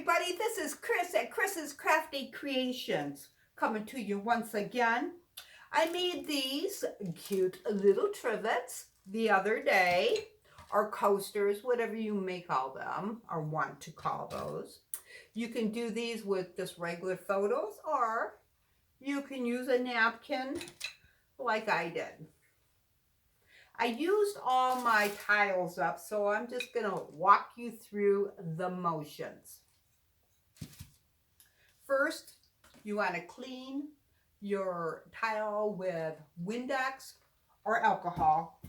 everybody, this is Chris at Chris's Crafty Creations coming to you once again. I made these cute little trivets the other day, or coasters, whatever you may call them or want to call those. You can do these with just regular photos, or you can use a napkin like I did. I used all my tiles up, so I'm just going to walk you through the motions. First, you want to clean your tile with Windex or alcohol.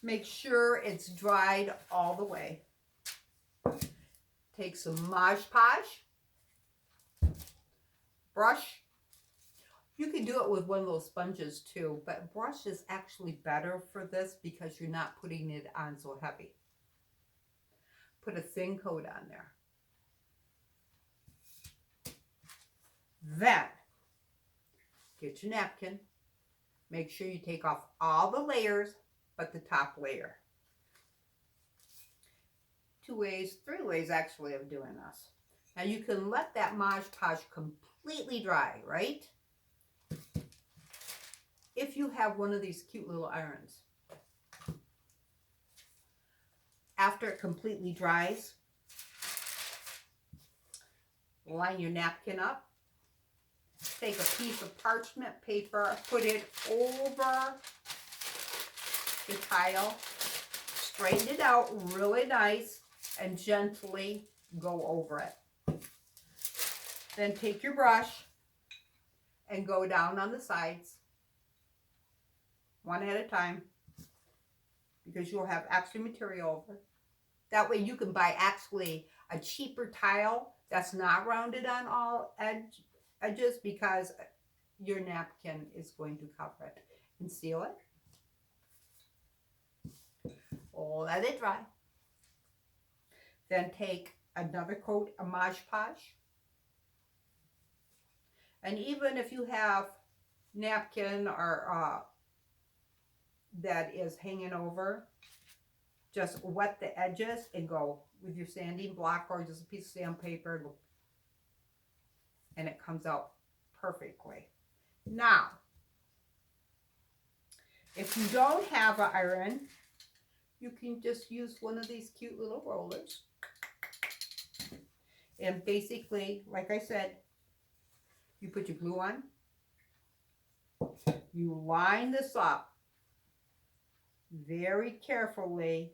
Make sure it's dried all the way. Take some Modge Podge, brush. You can do it with one of those sponges too, but brush is actually better for this because you're not putting it on so heavy. Put a thin coat on there. Then, get your napkin. Make sure you take off all the layers but the top layer. 2 ways, 3 ways actually of doing this. Now you can let that Modge Podge completely dry, right? If you have one of these cute little irons. After it completely dries, line your napkin up. Take a piece of parchment paper, put it over the tile, straighten it out really nice, and gently go over it. Then take your brush and go down on the sides, one at a time, because you'll have extra material over. That way you can buy actually a cheaper tile that's not rounded on all edges, because your napkin is going to cover it and seal it. Let it dry. Then take another coat of Modge Podge. And even if you have napkin or that is hanging over, just wet the edges and go with your sanding block or just a piece of sandpaper, and it comes out perfectly. Now, if you don't have an iron, you can just use one of these cute little rollers. And basically, like I said, you put your glue on, you line this up very carefully.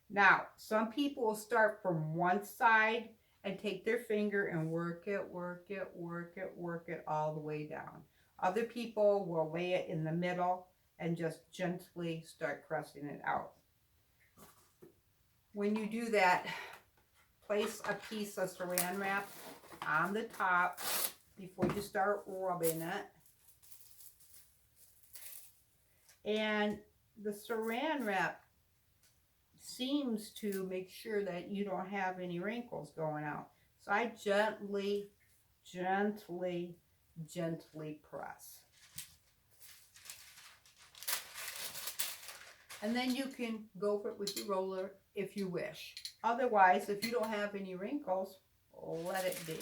Now, some people will start from one side and take their finger and work it all the way down. Other people will lay it in the middle and just gently start pressing it out. When you do that, place a piece of saran wrap on the top before you start rubbing it. And the saran wrap seems to make sure that you don't have any wrinkles going out. So I gently press. And then you can go for it with your roller if you wish. Otherwise, if you don't have any wrinkles, let it be.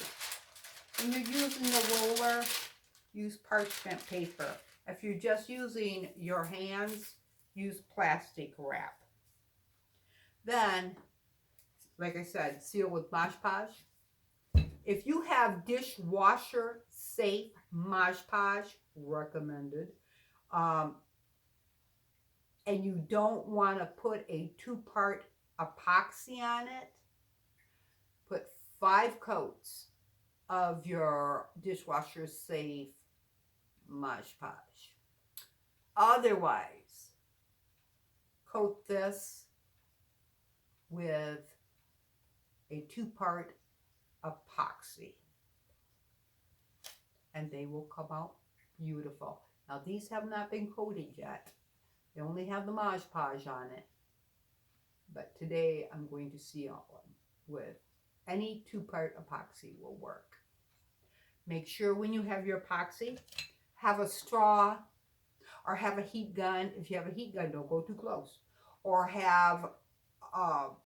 When you're using the roller, use parchment paper. If you're just using your hands, use plastic wrap. Then, like I said, seal with Modge Podge. If you have dishwasher safe Modge Podge, recommended, and you don't want to put a 2-part epoxy on it, put 5 coats of your dishwasher safe Modge Podge. Otherwise, coat this with a 2-part epoxy, and they will come out beautiful. Now, these have not been coated yet. They only have the Modge Podge on it. But today I'm going to seal them with any 2-part epoxy will work. Make sure when you have your epoxy, have a straw or have a heat gun. If you have a heat gun, don't go too close. Or have